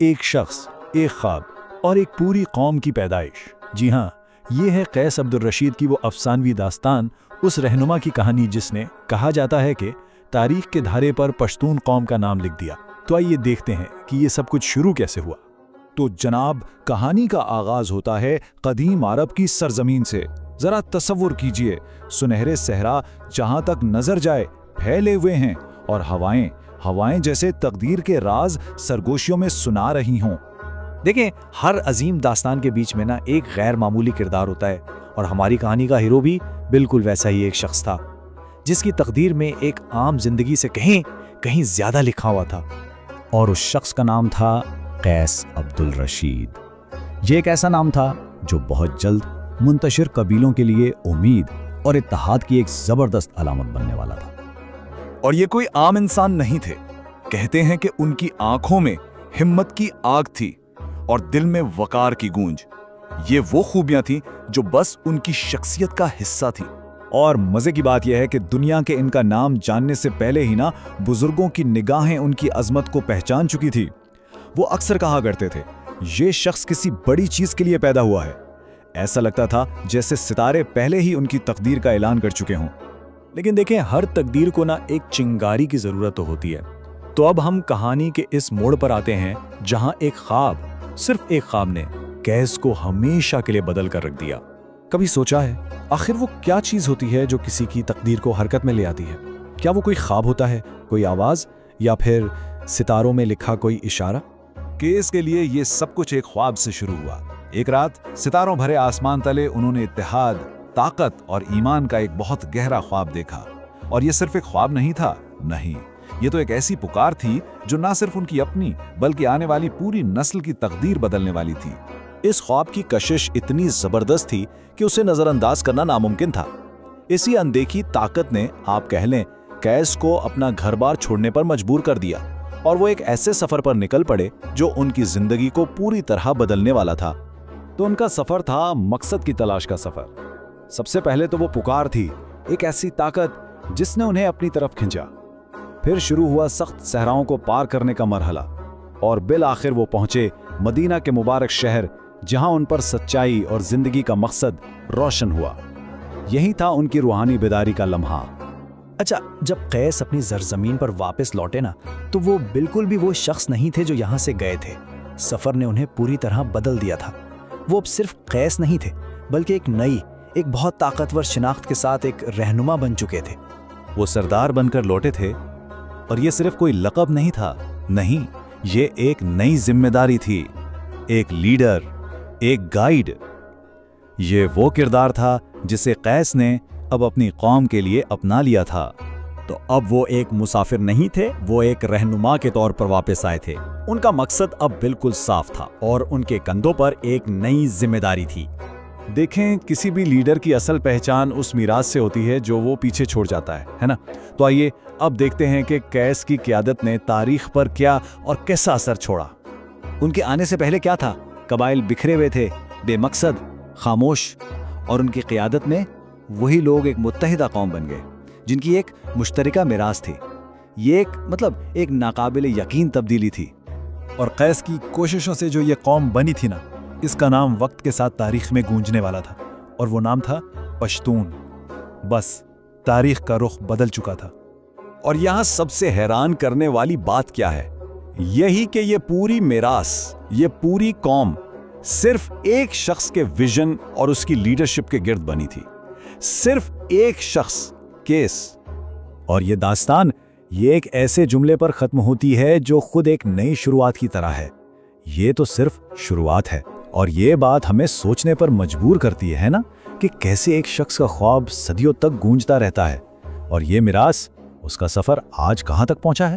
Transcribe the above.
ایک شخص، ایک خواب اور ایک پوری قوم کی پیدائش۔ جی ہاں، یہ ہے قیس عبدالرشید کی وہ افسانوی داستان، اس رہنما کی کہانی جس نے کہا جاتا ہے کہ تاریخ کے دھارے پر پشتون قوم کا نام لکھ دیا۔ تو آئیے دیکھتے ہیں کہ یہ سب کچھ شروع کیسے ہوا۔ تو جناب، کہانی کا آغاز ہوتا ہے قدیم عرب کی سرزمین سے۔ ذرا تصور کیجئے، سنہرے صحرا جہاں تک نظر جائے پھیلے ہوئے ہیں، اور ہوائیں جیسے تقدیر کے راز سرگوشیوں میں سنا رہی ہوں۔ دیکھیں، ہر عظیم داستان کے بیچ میں ایک غیر معمولی کردار ہوتا ہے، اور ہماری کہانی کا ہیرو بھی بالکل ویسا ہی ایک شخص تھا، جس کی تقدیر میں ایک عام زندگی سے کہیں زیادہ لکھا ہوا تھا۔ اور اس شخص کا نام تھا قیس عبدالرشید۔ یہ ایک ایسا نام تھا جو بہت جلد منتشر قبیلوں کے لیے امید اور اتحاد کی ایک زبردست علامت بننے والا تھا۔ اور یہ کوئی عام انسان نہیں تھے۔ کہتے ہیں کہ ان کی آنکھوں میں ہمت کی آگ تھی اور دل میں وقار کی گونج۔ یہ وہ خوبیاں تھیں جو بس ان کی شخصیت کا حصہ تھی۔ اور مزے کی بات یہ ہے کہ دنیا کے ان کا نام جاننے سے پہلے ہی بزرگوں کی نگاہیں ان کی عظمت کو پہچان چکی تھی۔ وہ اکثر کہا کرتے تھے، یہ شخص کسی بڑی چیز کے لیے پیدا ہوا ہے۔ ایسا لگتا تھا جیسے ستارے پہلے ہی ان کی تقدیر کا اعلان کر چکے ہوں۔ لیکن دیکھیں، ہر تقدیر کو ایک چنگاری کی ضرورت ہوتی ہے۔ تو اب ہم کہانی کے اس موڑ پر آتے ہیں جہاں ایک خواب، صرف ایک خواب نے قیس کو ہمیشہ کے لیے بدل کر رکھ دیا۔ کبھی سوچا ہے آخر وہ کیا چیز ہوتی ہے جو کسی کی تقدیر کو حرکت میں لے آتی ہے؟ کیا وہ کوئی خواب ہوتا ہے، کوئی آواز، یا پھر ستاروں میں لکھا کوئی اشارہ؟ قیس کے لیے یہ سب کچھ ایک خواب سے شروع ہوا۔ ایک رات ستاروں بھرے آسمان تلے انہوں نے اتحاد، طاقت اور ایمان کا ایک بہت گہرا خواب دیکھا۔ اور یہ صرف ایک خواب نہیں تھا، نہیں، یہ تو ایک ایسی پکار تھی جو نہ صرف ان کی اپنی بلکہ آنے والی پوری نسل کی تقدیر بدلنے والی تھی۔ اس خواب کی کشش اتنی زبردست تھی کہ اسے نظر انداز کرنا ناممکن تھا۔ اسی اندیکھی طاقت نے، آپ کہہ لیں، قیس کو اپنا گھر بار چھوڑنے پر مجبور کر دیا، اور وہ ایک ایسے سفر پر نکل پڑے جو ان کی زندگی کو پوری طرح بدلنے والا تھا۔ تو ان کا سفر تھا مقصد کی تلاش کا سفر۔ سب سے پہلے تو وہ پکار تھی، ایک ایسی طاقت جس نے انہیں اپنی طرف کھینچا۔ پھر شروع ہوا سخت صحراؤں کو پار کرنے کا مرحلہ، اور بالآخر وہ پہنچے مدینہ کے مبارک شہر، جہاں ان پر سچائی اور زندگی کا مقصد روشن ہوا۔ یہی تھا ان کی روحانی بیداری کا لمحہ۔ اچھا، جب قیس اپنی زرزمین پر واپس لوٹے تو وہ بالکل بھی وہ شخص نہیں تھے جو یہاں سے گئے تھے۔ سفر نے انہیں پوری طرح بدل دیا تھا۔ وہ اب صرف قیس نہیں تھے، بلکہ ایک بہت طاقتور شناخت کے ساتھ ایک رہنما بن چکے تھے۔ وہ سردار بن کر لوٹے تھے، اور یہ صرف کوئی لقب نہیں تھا، نہیں، یہ ایک نئی ذمہ داری تھی، ایک لیڈر، ایک گائیڈ۔ یہ وہ کردار تھا جسے قیس نے اب اپنی قوم کے لیے اپنا لیا تھا۔ تو اب وہ ایک مسافر نہیں تھے، وہ ایک رہنما کے طور پر واپس آئے تھے۔ ان کا مقصد اب بالکل صاف تھا، اور ان کے کندھوں پر ایک نئی ذمہ داری تھی۔ دیکھیں، کسی بھی لیڈر کی اصل پہچان اس میراث سے ہوتی ہے جو وہ پیچھے چھوڑ جاتا ہے نا؟ تو آئیے اب دیکھتے ہیں کہ قیس کی قیادت نے تاریخ پر کیا اور کیسا اثر چھوڑا۔ ان کے آنے سے پہلے کیا تھا؟ قبائل بکھرے ہوئے تھے، بے مقصد، خاموش، اور ان کی قیادت میں وہی لوگ ایک متحدہ قوم بن گئے جن کی ایک مشترکہ میراث تھی۔ یہ ایک ناقابل یقین تبدیلی تھی۔ اور قیس کی کوششوں سے جو یہ قوم بنی تھی اس کا نام وقت کے ساتھ تاریخ میں گونجنے والا تھا، اور وہ نام تھا پشتون۔ بس تاریخ کا رخ بدل چکا تھا۔ اور یہاں سب سے حیران کرنے والی بات کیا ہے؟ یہی کہ یہ پوری میراث، یہ پوری قوم صرف ایک شخص کے ویژن اور اس کی لیڈرشپ کے گرد بنی تھی۔ صرف ایک شخص، قیس۔ اور یہ داستان ایک ایسے جملے پر ختم ہوتی ہے جو خود ایک نئی شروعات کی طرح ہے۔ یہ تو صرف شروعات ہے، اور یہ بات ہمیں سوچنے پر مجبور کرتی ہے کہ کیسے ایک شخص کا خواب صدیوں تک گونجتا رہتا ہے، اور یہ میراث، اس کا سفر آج کہاں تک پہنچا ہے۔